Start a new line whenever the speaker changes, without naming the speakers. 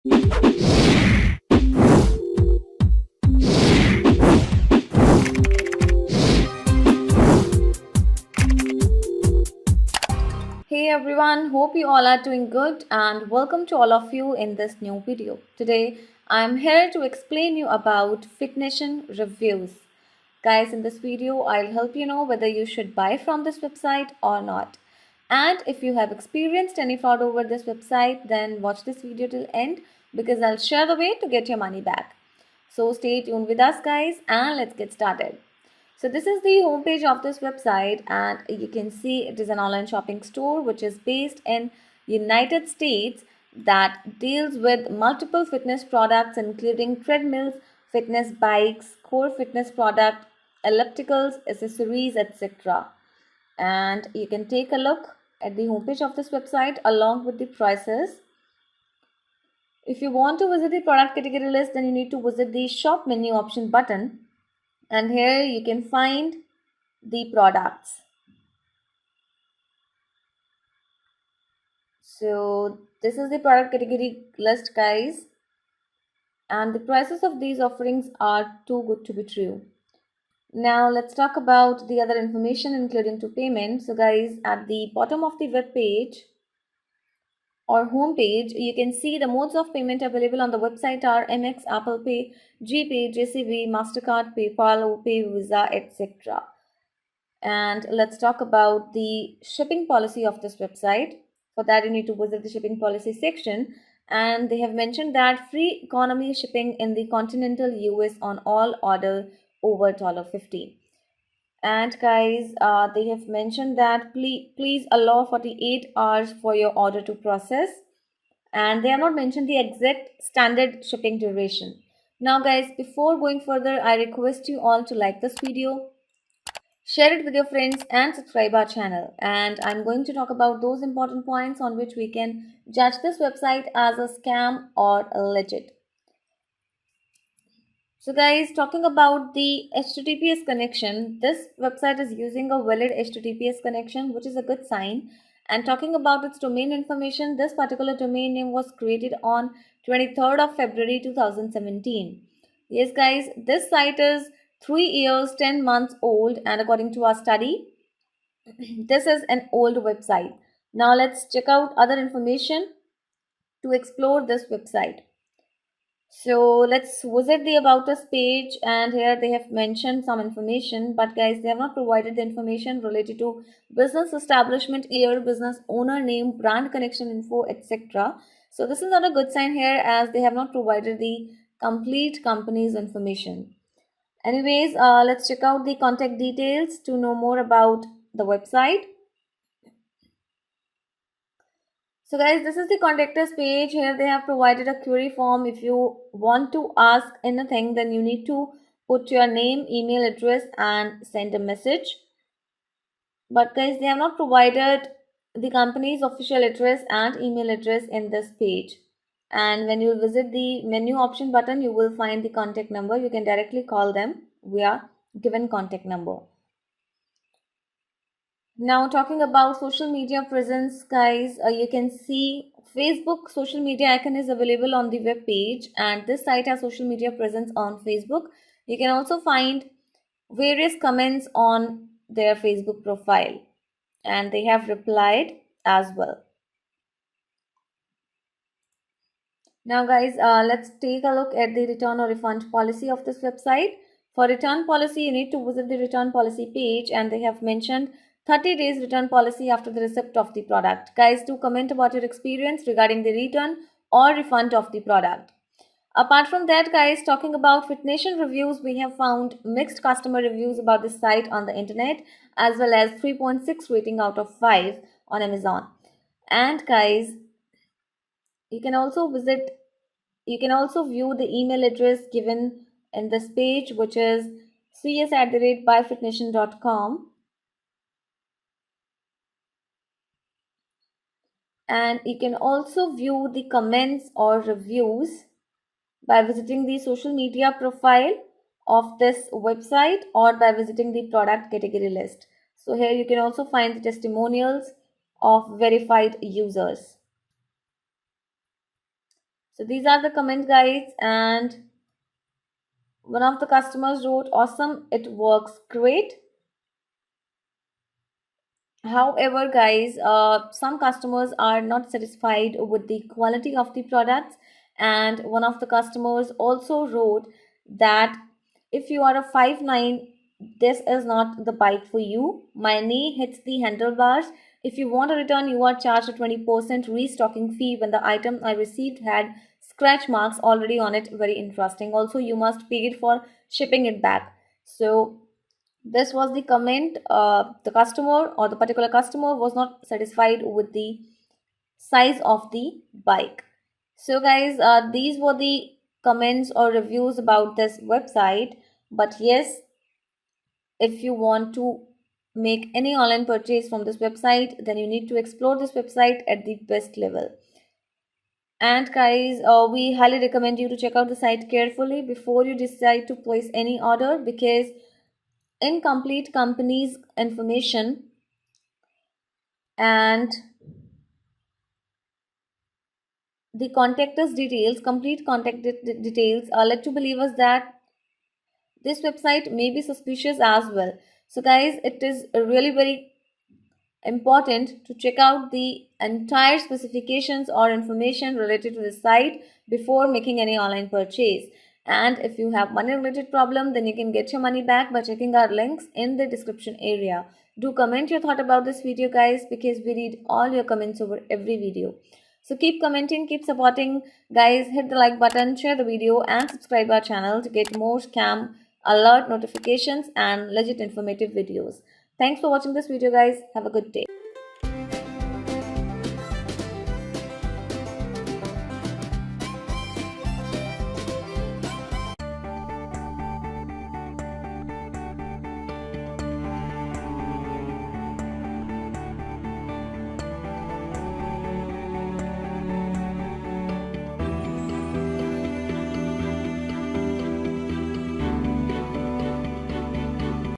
Hey everyone, hope you all are doing good and welcome to all of you in this new video. Today I am here to explain you about Fitnation reviews. Guys, in this video I'll help you know whether you should buy from this website or not. And if you have experienced any fraud over this website, then watch this video till end because I'll share the way to get your money back. So stay tuned with us guys and let's get started. So this is the homepage of this website and you can see it is an online shopping store which is based in United States that deals with multiple fitness products including treadmills, fitness bikes, core fitness product, ellipticals, accessories, etc. And you can take a look at the homepage of this website along with the prices. If you want to visit the product category list, then you need to visit the shop menu option button and here you can find the products. So this is the product category list guys, and the prices of these offerings are too good to be true. Now let's talk about the other information including to payment. So guys, at the bottom of the web page or home page, you can see the modes of payment available on the website are MX, Apple Pay, GPay, JCB, MasterCard, PayPal, OPay, Visa, etc. And let's talk about the shipping policy of this website. For that, you need to visit the shipping policy section. And they have mentioned that free economy shipping in the continental US on all order over $50. And guys, they have mentioned that please allow 48 hours for your order to process. And they have not mentioned the exact standard shipping duration. Now guys, before going further, I request you all to like this video, share it with your friends and subscribe our channel. And I'm going to talk about those important points on which we can judge this website as a scam or a legit. So guys, talking about the HTTPS connection, this website is using a valid HTTPS connection, which is a good sign. And talking about its domain information, this particular domain name was created on 23rd of February 2017. Yes guys, this site is 3 years 10 months old, and according to our study, this is an old website. Now let's check out other information to explore this website. So let's visit the About Us page, and here they have mentioned some information, but guys, they have not provided the information related to business establishment year, business owner name, brand connection info, etc. So this is not a good sign here as they have not provided the complete company's information. Anyways, let's check out the contact details to know more about the website. So guys, this is the contact us page. Here they have provided a query form. If you want to ask anything, then you need to put your name, email address and send a message. But guys, they have not provided the company's official address and email address in this page. And when you visit the menu option button, you will find the contact number. You can directly call them via given contact number. Now, talking about social media presence, guys, you can see Facebook social media icon is available on the web page, and this site has social media presence on Facebook. You can also find various comments on their Facebook profile, and they have replied as well. Now, guys, let's take a look at the return or refund policy of this website. For return policy, you need to visit the return policy page, and they have mentioned 30 days return policy after the receipt of the product. Guys, do comment about your experience regarding the return or refund of the product. Apart from that, guys, talking about Fitnation reviews, we have found mixed customer reviews about this site on the internet, as well as 3.6 rating out of 5 on Amazon. And guys, you can also visit you can also view the email address given in this page, which is cs@byfitnation.com, and you can also view the comments or reviews by visiting the social media profile of this website or by visiting the product category list. So here you can also find the testimonials of verified users. So these are the comment, guys, and one of the customers wrote, "Awesome, it works great." However, guys, some customers are not satisfied with the quality of the products, and one of the customers also wrote that if you are a 5'9", this is not the bike for you. My knee hits the handlebars. If you want a return, you are charged a 20% restocking fee when the item I received had scratch marks already on it. Very interesting. Also, you must pay it for shipping it back. So this was the comment. The customer or the particular customer was not satisfied with the size of the bike. So guys, these were the comments or reviews about this website. But yes, if you want to make any online purchase from this website, then you need to explore this website at the best level. And guys, we highly recommend you to check out the site carefully before you decide to place any order, because incomplete company's information and the contactor's details, complete details, are led to believe us that this website may be suspicious as well. So, guys, it is really very important to check out the entire specifications or information related to the site before making any online purchase. And if you have money related problem, then you can get your money back by checking our links in the description area. Do comment your thought about this video, guys, because we read all your comments over every video. So keep commenting, keep supporting, guys. Hit the like button, share the video, and subscribe our channel to get more scam alert notifications and legit informative videos. Thanks for watching this video, guys. Have a good day.